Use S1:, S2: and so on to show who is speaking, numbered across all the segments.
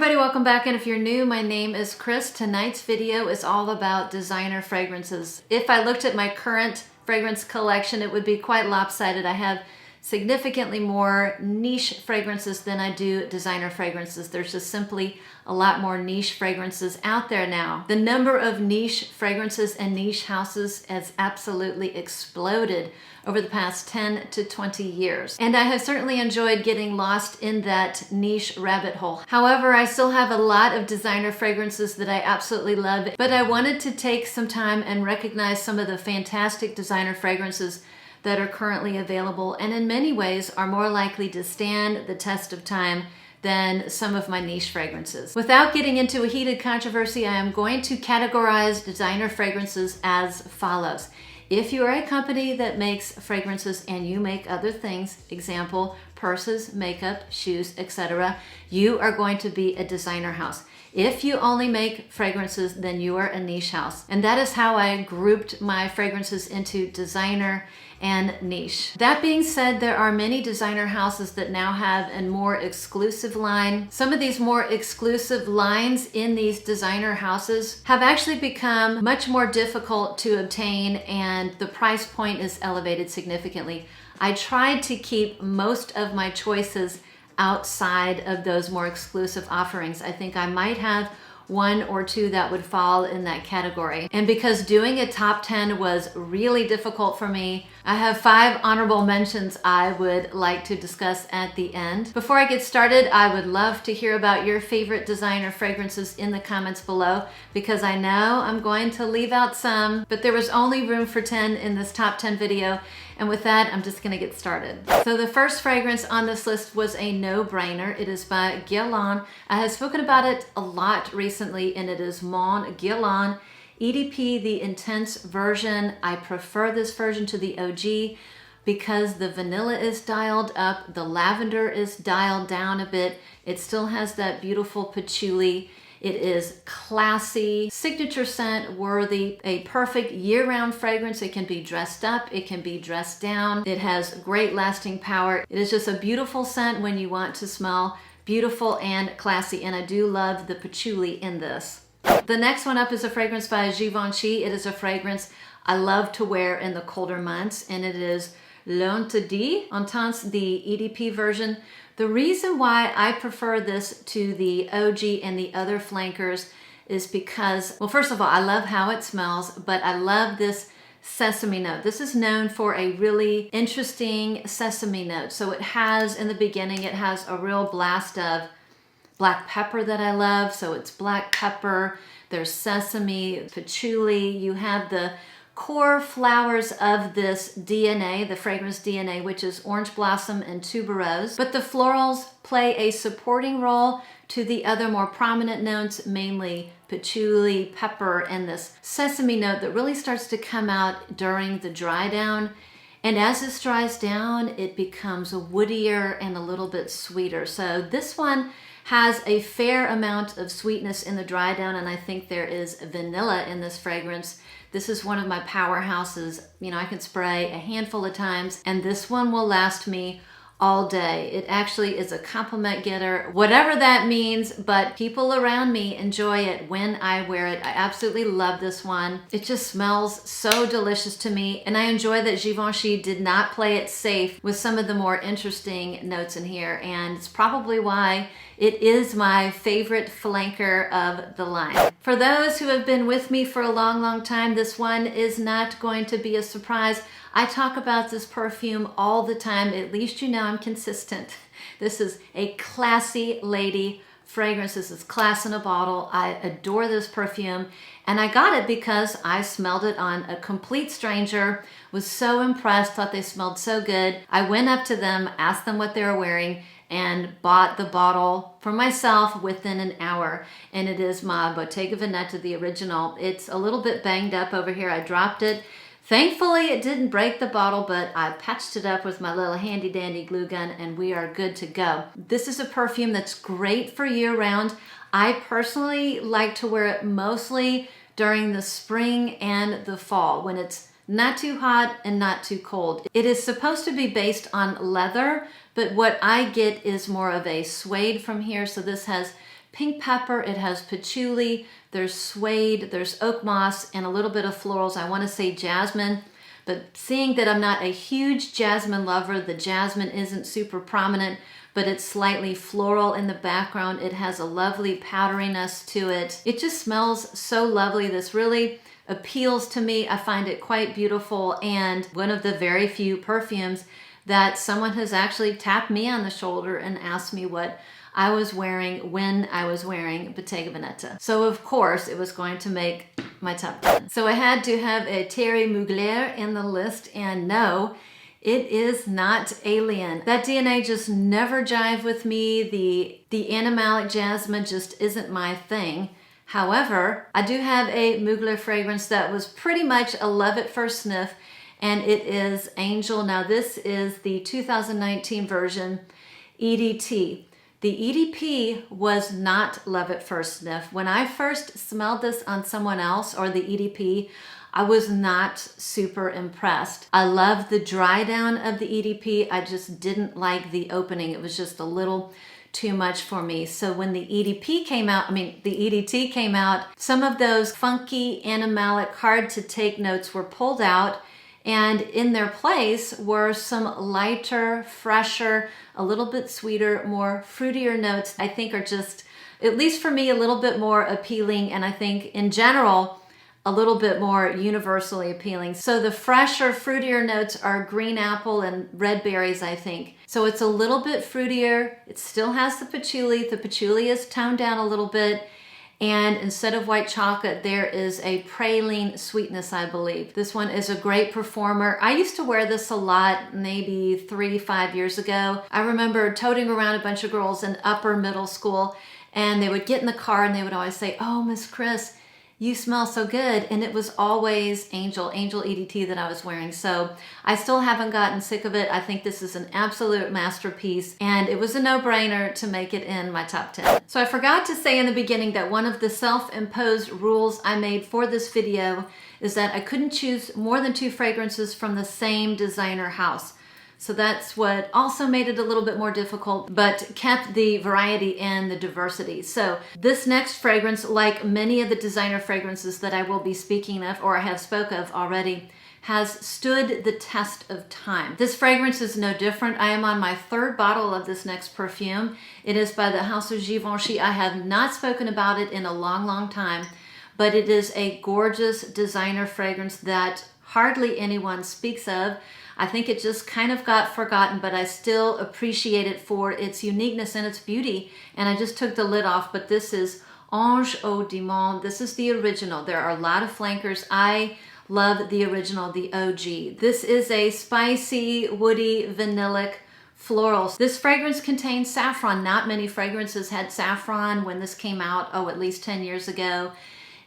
S1: everybody, welcome back. And if you're new, my name is Chris. Tonight's video is all about designer fragrances. If I looked at my current fragrance collection, it would be quite lopsided. I have significantly more niche fragrances than I do designer fragrances. There's just simply a lot more niche fragrances out there now. The number of niche fragrances and niche houses has absolutely exploded over the past 10 to 20 years. And I have certainly enjoyed getting lost in that niche rabbit hole. However, I still have a lot of designer fragrances that I absolutely love, but I wanted to take some time and recognize some of the fantastic designer fragrances that are currently available and in many ways are more likely to stand the test of time than some of my niche fragrances. Without getting into a heated controversy, I am going to categorize designer fragrances as follows. If you are a company that makes fragrances and you make other things, example, purses, makeup, shoes, etc., you are going to be a designer house. If you only make fragrances, then you are a niche house. And that is how I grouped my fragrances into designer and niche. That being said, there are many designer houses that now have a more exclusive line. Some of these more exclusive lines in these designer houses have actually become much more difficult to obtain, and the price point is elevated significantly. I tried to keep most of my choices outside of those more exclusive offerings. I think I might have one or two that would fall in that category. And because doing a top 10 was really difficult for me, I have 5 honorable mentions I would like to discuss at the end. Before I get started, I would love to hear about your favorite designer fragrances in the comments below, because I know I'm going to leave out some, but there was only room for 10 in this top 10 video. And with that, I'm just gonna get started. So the first fragrance on this list was a no-brainer. It is by Guerlain. I have spoken about it a lot recently, and it is Mon Guerlain EDP, the Intense version. I prefer this version to the OG because the vanilla is dialed up, the lavender is dialed down a bit. It still has that beautiful patchouli. It is classy, signature scent worthy, a perfect year-round fragrance. It can be dressed up, it can be dressed down. It has great lasting power. It is just a beautiful scent when you want to smell beautiful and classy, and I do love the patchouli in this. The next one up is a fragrance by Givenchy. It is a fragrance I love to wear in the colder months, and it is L'Untitled Intense, the EDP version. The reason why I prefer this to the OG and the other flankers is because, well, first of all, I love how it smells, but I love this sesame note. This is known for a really interesting sesame note. So it has, in the beginning, it has a real blast of black pepper that I love. So it's black pepper, there's sesame, patchouli, you have the core flowers of this DNA, the fragrance DNA, which is orange blossom and tuberose. But the florals play a supporting role to the other more prominent notes, mainly patchouli, pepper, and this sesame note that really starts to come out during the dry down. And as this dries down, it becomes woodier and a little bit sweeter. So this one has a fair amount of sweetness in the dry down, and I think there is vanilla in this fragrance. This is one of my powerhouses. You know, I can spray a handful of times, and this one will last me all day. It actually is a compliment getter, whatever that means, but people around me enjoy it when I wear it. I absolutely love this one. It just smells so delicious to me, and I enjoy that Givenchy did not play it safe with some of the more interesting notes in here, and it's probably why it is my favorite flanker of the line. For those who have been with me for a long, long time, this one is not going to be a surprise. I talk about this perfume all the time. At least you know I'm consistent. This is a classy lady fragrance. This is class in a bottle. I adore this perfume, and I got it because I smelled it on a complete stranger, was so impressed, thought they smelled so good. I went up to them, asked them what they were wearing, and bought the bottle for myself within an hour. And it is my Bottega Veneta, the original. It's a little bit banged up over here. I dropped it. Thankfully, it didn't break the bottle, but I patched it up with my little handy dandy glue gun, and we are good to go. This is a perfume that's great for year round. I personally like to wear it mostly during the spring and the fall when it's not too hot and not too cold. It is supposed to be based on leather, but what I get is more of a suede from here. So this has pink pepper, it has patchouli, there's suede, there's oak moss, and a little bit of florals. I want to say jasmine, but seeing that I'm not a huge jasmine lover, the jasmine isn't super prominent, but it's slightly floral in the background. It has a lovely powderiness to it. It just smells so lovely. This really appeals to me. I find it quite beautiful, and one of the very few perfumes that someone has actually tapped me on the shoulder and asked me what I was wearing when I was wearing Bottega Veneta. So of course it was going to make my top 10. So I had to have a Thierry Mugler in the list, and no, it is not Alien. That DNA just never jived with me. The animalic jasmine just isn't my thing. However, I do have a Mugler fragrance that was pretty much a love at first sniff, and it is Angel. Now this is the 2019 version EDT. The EDP was not love at first sniff. When I first smelled this on someone else, or the EDP, I was not super impressed. I loved the dry down of the EDP. I just didn't like the opening. It was just a little too much for me. So when the EDP came out, the EDT came out, some of those funky, animalic, hard to take notes were pulled out, and in their place were some lighter, fresher, a little bit sweeter, more fruitier notes I think are just, at least for me, a little bit more appealing, and I think in general, a little bit more universally appealing. So the fresher, fruitier notes are green apple and red berries, I think. So it's a little bit fruitier. It still has the patchouli. The patchouli is toned down a little bit. And instead of white chocolate, there is a praline sweetness, I believe. This one is a great performer. I used to wear this a lot, maybe 3-5 years ago. I remember toting around a bunch of girls in upper middle school, and they would get in the car and they would always say, "Oh, Miss Chris, you smell so good." And it was always Angel EDT that I was wearing. So I still haven't gotten sick of it. I think this is an absolute masterpiece, and it was a no-brainer to make it in my top 10. So I forgot to say in the beginning that one of the self-imposed rules I made for this video is that I couldn't choose more than 2 fragrances from the same designer house. So that's what also made it a little bit more difficult, but kept the variety and the diversity. So this next fragrance, like many of the designer fragrances that I will be speaking of, or I have spoke of already, has stood the test of time. This fragrance is no different. I am on my 3rd bottle of this next perfume. It is by the house of Givenchy. I have not spoken about it in a long, long time, but it is a gorgeous designer fragrance that hardly anyone speaks of. I think it just kind of got forgotten, but I still appreciate it for its uniqueness and its beauty. And I just took the lid off, but this is Ange Ou Demon. This is the original. There are a lot of flankers. I love the original, the OG. This is a spicy, woody, vanillic florals. This fragrance contains saffron. Not many fragrances had saffron when this came out, at least 10 years ago.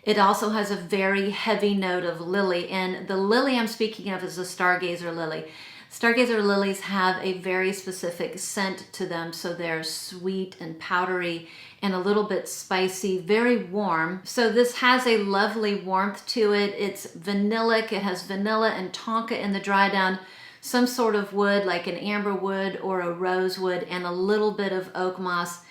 S1: It also has a very heavy note of lily, and the lily I'm speaking of is a stargazer lily. Stargazer lilies have a very specific scent to them, so they're sweet and powdery and a little bit spicy, very warm. So this has a lovely warmth to it. It's vanillic. It has vanilla and tonka in the dry down, some sort of wood like an amber wood or a rose wood, and a little bit of oak moss.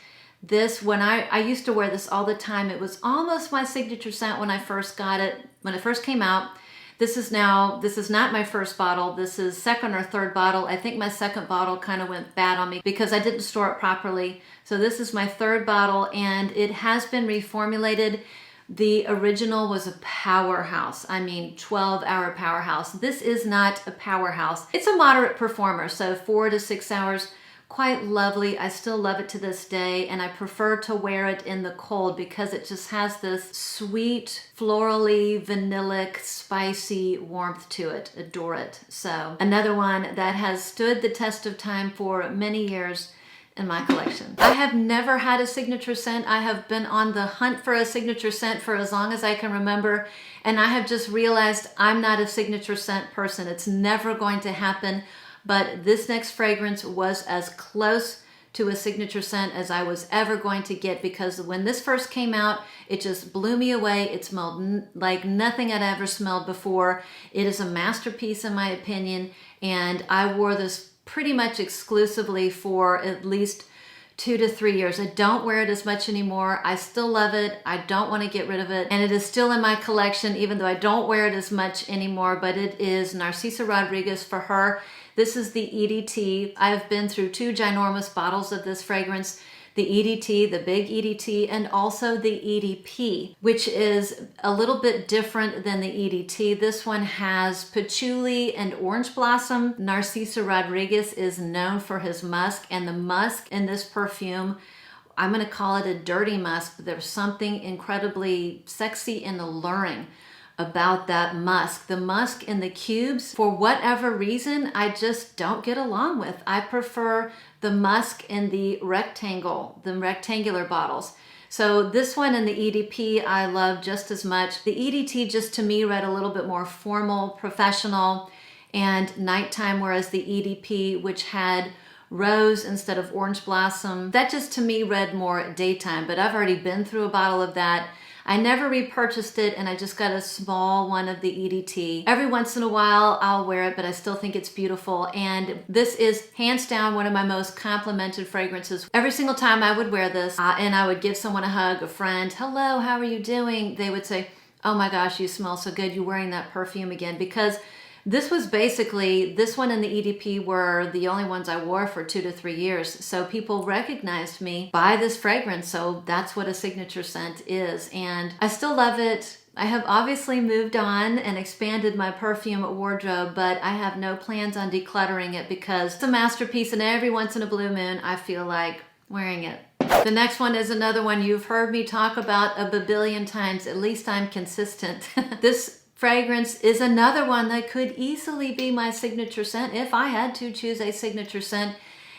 S1: This, when I used to wear this all the time. It was almost my signature scent when I first got it, when it first came out. This is not my first bottle. This is 2nd or 3rd bottle. I think my 2nd bottle kind of went bad on me because I didn't store it properly. So this is my 3rd bottle, and it has been reformulated. The original was a powerhouse. 12-hour powerhouse. This is not a powerhouse. It's a moderate performer, so 4 to 6 hours. Quite lovely. I still love it to this day, and I prefer to wear it in the cold because it just has this sweet, florally, vanillic, spicy warmth to it. Adore it. So another one that has stood the test of time for many years in my collection. I have never had a signature scent. I have been on the hunt for a signature scent for as long as I can remember, and I have just realized I'm not a signature scent person. It's never going to happen. But this next fragrance was as close to a signature scent as I was ever going to get, because when this first came out, it just blew me away. It smelled like nothing I'd ever smelled before. It is a masterpiece in my opinion, and I wore this pretty much exclusively for at least 2 to 3 years. I don't wear it as much anymore. I still love it. I don't want to get rid of it. And it is still in my collection, even though I don't wear it as much anymore, but it is Narciso Rodriguez for her. This is the EDT. I've been through 2 ginormous bottles of this fragrance, the EDT, the big EDT, and also the EDP, which is a little bit different than the EDT. This one has patchouli and orange blossom. Narciso Rodriguez is known for his musk, and the musk in this perfume, I'm gonna call it a dirty musk, but there's something incredibly sexy and alluring about that musk. The musk in the cubes, for whatever reason, I just don't get along with. I prefer the musk in the rectangular bottles. So this one and the EDP I love just as much. The EDT just to me read a little bit more formal, professional, and nighttime, whereas the EDP, which had rose instead of orange blossom, that just to me read more daytime, but I've already been through a bottle of that. I never repurchased it, and I just got a small one of the EDT. Every once in a while I'll wear it, but I still think it's beautiful. And this is hands down one of my most complimented fragrances. Every single time I would wear this and I would give someone a hug, a friend, hello, how are you doing? They would say, oh my gosh, you smell so good. You're wearing that perfume again. Because this was basically, this one and the EDP were the only ones I wore for 2 to 3 years. So people recognized me by this fragrance. So that's what a signature scent is. And I still love it. I have obviously moved on and expanded my perfume wardrobe, but I have no plans on decluttering it because it's a masterpiece, and every once in a blue moon, I feel like wearing it. The next one is another one you've heard me talk about a babillion times. At least I'm consistent. This fragrance is another one that could easily be my signature scent if I had to choose a signature scent.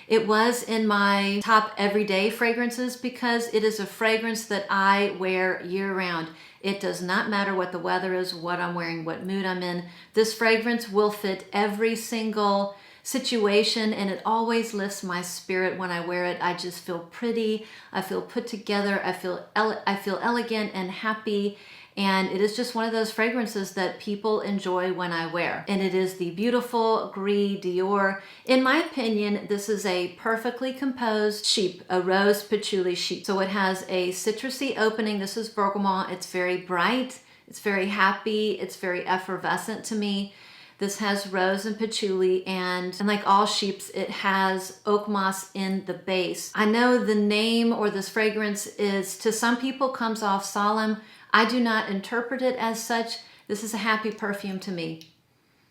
S1: It was in my top everyday fragrances because it is a fragrance that I wear year round. It does not matter what the weather is, what I'm wearing, what mood I'm in. This fragrance will fit every single situation, and it always lifts my spirit when I wear it. I just feel pretty, I feel put together, I feel elegant and happy. And it is just one of those fragrances that people enjoy when I wear. And it is the beautiful Gris Dior. In my opinion, this is a perfectly composed sheep, a rose patchouli sheep. So it has a citrusy opening. This is bergamot. It's very bright. It's very happy. It's very effervescent to me. This has rose and patchouli, and like all sheeps, it has oak moss in the base. I know the name or this fragrance is, to some people, comes off solemn. I do not interpret it as such. This is a happy perfume to me.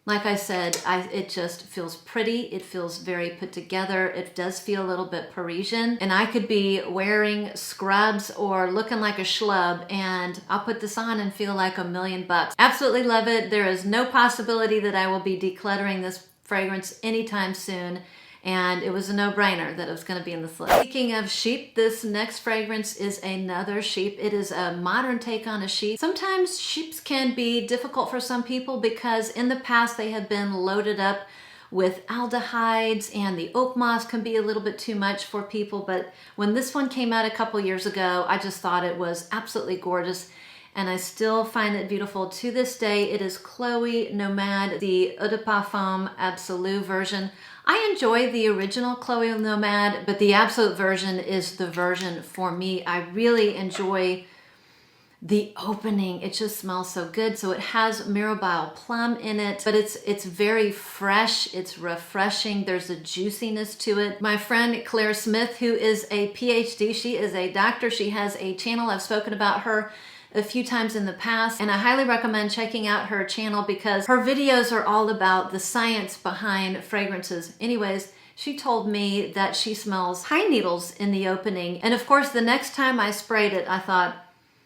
S1: Like I said, it just feels pretty. It feels very put together. It does feel a little bit Parisian. And I could be wearing scrubs or looking like a schlub, and I'll put this on and feel like $1,000,000. Absolutely love it. There is no possibility that I will be decluttering this fragrance anytime soon. And it was a no-brainer that it was going to be in this list. Speaking of sheep, this next fragrance is another sheep. It is a modern take on a sheep. Sometimes sheeps can be difficult for some people because in the past they have been loaded up with aldehydes, and the oak moss can be a little bit too much for people. But when this one came out a couple years ago, I just thought it was absolutely gorgeous. And I still find it beautiful to this day. It is Chloe Nomade, the Eau de Parfum Absolu version. I enjoy the original Chloe Nomade, but the Absolute version is the version for me. I really enjoy the opening. It just smells so good. So it has Mirabile plum in it, but it's very fresh. It's refreshing. There's a juiciness to it. My friend Claire Smith, who is a PhD, she is a doctor. She has a channel. I've spoken about her a few times in the past, and I highly recommend checking out her channel because her videos are all about the science behind fragrances. Anyways, she told me that she smells pine needles in the opening. And of course, the next time I sprayed it, I thought,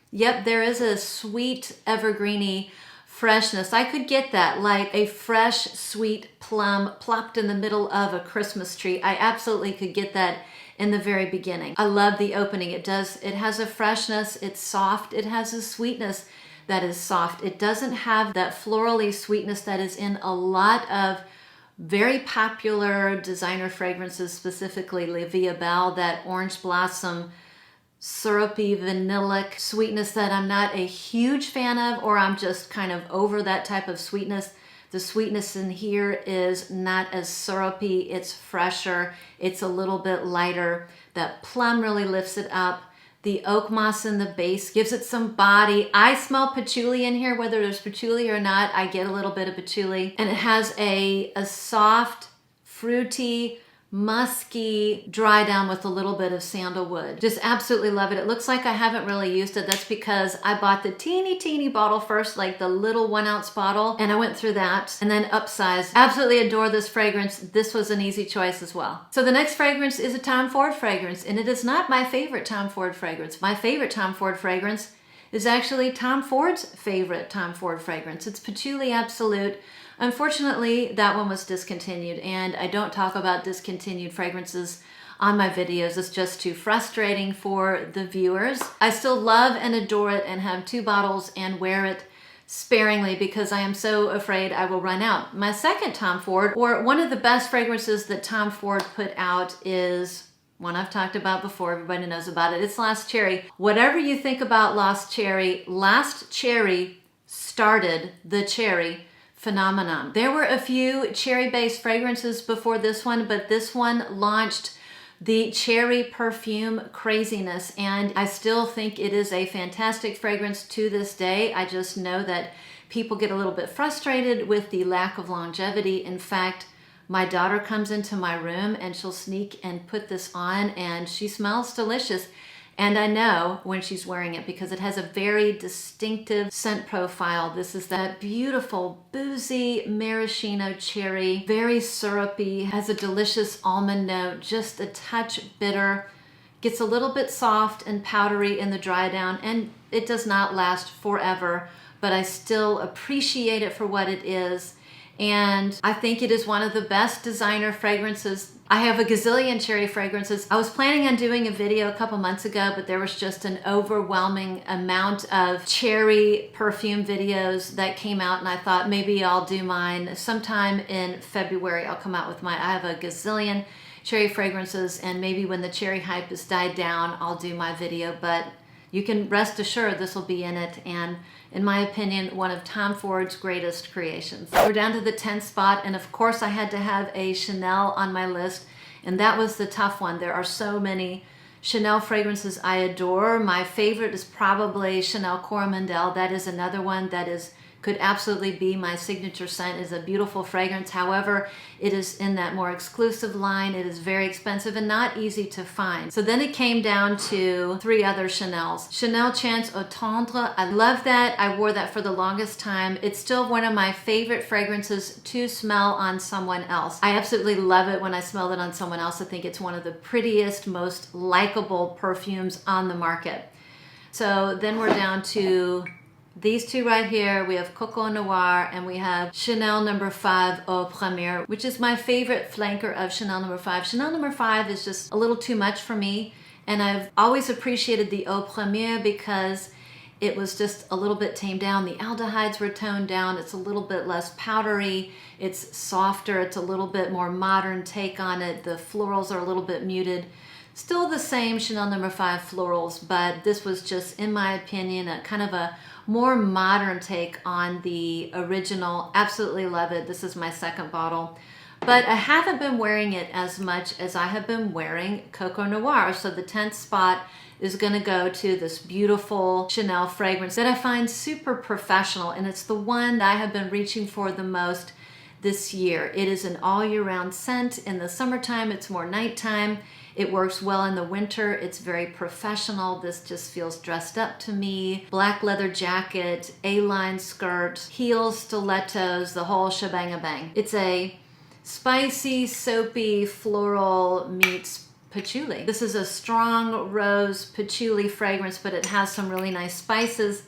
S1: yep, there is a sweet, evergreeny freshness. I could get that, like a fresh, sweet plum plopped in the middle of a Christmas tree. I absolutely could get that in the very beginning. I love the opening. It has a freshness, it's soft, it has a sweetness that is soft. It doesn't have that florally sweetness that is in a lot of very popular designer fragrances, specifically La Vie Belle, that orange blossom, syrupy, vanillic sweetness that I'm not a huge fan of, or I'm just kind of over that type of sweetness. The sweetness in here is not as syrupy, it's fresher, it's a little bit lighter. That plum really lifts it up. The oak moss in the base gives it some body. I smell patchouli in here, whether there's patchouli or not, I get a little bit of patchouli. And it has a soft, fruity, musky dry down with a little bit of sandalwood. Just absolutely love it. It looks like I haven't really used it. That's because I bought the teeny bottle first, like the little 1 ounce bottle, and I went through that and then upsized. Absolutely adore this fragrance. This was an easy choice as well. So the next fragrance is a Tom Ford fragrance, and it is not my favorite Tom Ford fragrance. My favorite Tom Ford fragrance is actually Tom Ford's favorite Tom Ford fragrance. It's Patchouli Absolute. Unfortunately, that one was discontinued, and I don't talk about discontinued fragrances on my videos. It's just too frustrating for the viewers. I still love and adore it and have 2 bottles and wear it sparingly because I am so afraid I will run out. My second Tom Ford, or one of the best fragrances that Tom Ford put out, is one I've talked about before. Everybody knows about it. It's Lost Cherry. Whatever you think about Lost Cherry started the cherry phenomenon. There were a few cherry-based fragrances before this one, but this one launched the cherry perfume craziness, and I still think it is a fantastic fragrance to this day. I just know that people get a little bit frustrated with the lack of longevity. In fact, my daughter comes into my room and she'll sneak and put this on, and she smells delicious. And I know when she's wearing it because it has a very distinctive scent profile. This is that beautiful boozy maraschino cherry, very syrupy, has a delicious almond note, just a touch bitter, gets a little bit soft and powdery in the dry down, and it does not last forever, but I still appreciate it for what it is. And I think it is one of the best designer fragrances. I have a gazillion cherry fragrances. I was planning on doing a video a couple months ago, but there was just an overwhelming amount of cherry perfume videos that came out, and I thought maybe I'll do mine sometime in February. I'll come out with mine. I have a gazillion cherry fragrances, and maybe when the cherry hype has died down, I'll do my video, but you can rest assured this will be in it, and in my opinion, one of Tom Ford's greatest creations. We're down to the 10th spot, and of course I had to have a Chanel on my list, and that was the tough one. There are so many Chanel fragrances I adore. My favorite is probably Chanel Coromandel. That is another one that could absolutely be my signature scent. Is a beautiful fragrance. However, it is in that more exclusive line. It is very expensive and not easy to find. So then it came down to 3 other Chanels. Chanel Chance Au Tendre. I love that. I wore that for the longest time. It's still one of my favorite fragrances to smell on someone else. I absolutely love it when I smell it on someone else. I think it's one of the prettiest, most likable perfumes on the market. So then we're down to these 2 right here. We have Coco Noir, and we have Chanel No. 5 Au Premier, which is my favorite flanker of Chanel No. 5. Chanel No. 5 is just a little too much for me, and I've always appreciated the Au Premier because it was just a little bit tamed down. The aldehydes were toned down. It's a little bit less powdery. It's softer. It's a little bit more modern take on it. The florals are a little bit muted. Still the same Chanel No. 5 florals, but this was just, in my opinion, a kind of a more modern take on the original. Absolutely love it. This is my 2nd bottle, but I haven't been wearing it as much as I have been wearing Coco Noir. So the 10th spot is going to go to this beautiful Chanel fragrance that I find super professional, and it's the one that I have been reaching for the most this year. It is an all year round scent. In the summertime, it's more nighttime. It works well in the winter. It's very professional. This just feels dressed up to me. Black leather jacket, A-line skirt, heels, stilettos, the whole shebang-a-bang. It's a spicy, soapy, floral meets patchouli. This is a strong rose patchouli fragrance, but it has some really nice spices.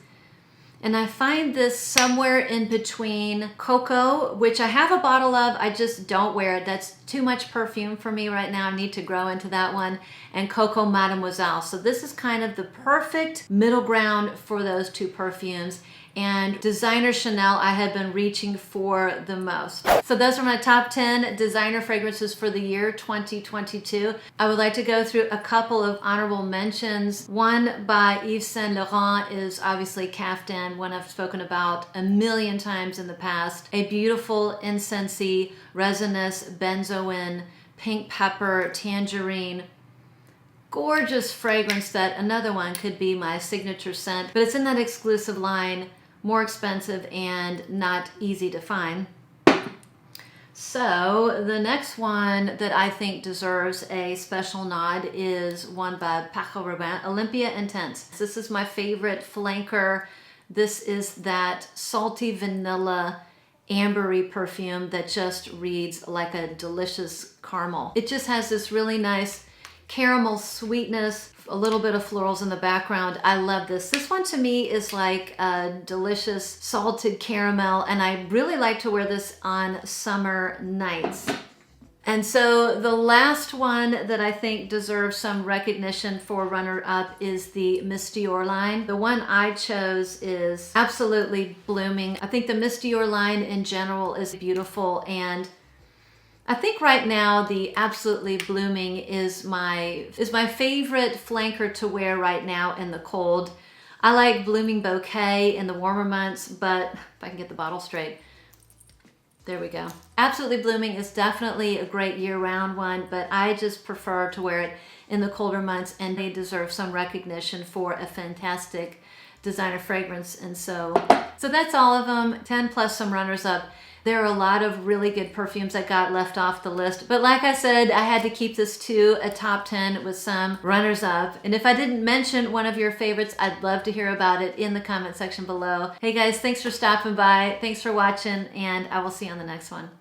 S1: And I find this somewhere in between cocoa, which I have a bottle of, I just don't wear it. That's too much perfume for me right now. I need to grow into that one. And Coco Mademoiselle. So this is kind of the perfect middle ground for those two perfumes. And designer Chanel I had been reaching for the most. So those are my top 10 designer fragrances for the year 2022. I would like to go through a couple of honorable mentions. One by Yves Saint Laurent is obviously Caftan, one I've spoken about a million times in the past. A beautiful incensey, resinous, benzoin, pink pepper, tangerine, gorgeous fragrance that another one could be my signature scent, but it's in that exclusive line, more expensive and not easy to find. So the next one that I think deserves a special nod is one by Paco Rabanne, Olympia Intense. This is my favorite flanker. This is that salty vanilla ambery perfume that just reads like a delicious caramel. It just has this really nice caramel sweetness, a little bit of florals in the background. I love this. This one to me is like a delicious salted caramel, and I really like to wear this on summer nights. And so the last one that I think deserves some recognition for runner-up is the Miss Dior line. The one I chose is absolutely blooming. I think the Miss Dior line in general is beautiful, and I think right now the Absolutely Blooming is my favorite flanker to wear right now in the cold. I like Blooming Bouquet in the warmer months, but if I can get the bottle straight, there we go. Absolutely Blooming is definitely a great year-round one, but I just prefer to wear it in the colder months, and they deserve some recognition for a fantastic designer fragrance. And so that's all of them, 10 plus some runners-up. There are a lot of really good perfumes that got left off the list. But like I said, I had to keep this to a top 10 with some runners up. And if I didn't mention one of your favorites, I'd love to hear about it in the comment section below. Hey guys, thanks for stopping by. Thanks for watching, and I will see you on the next one.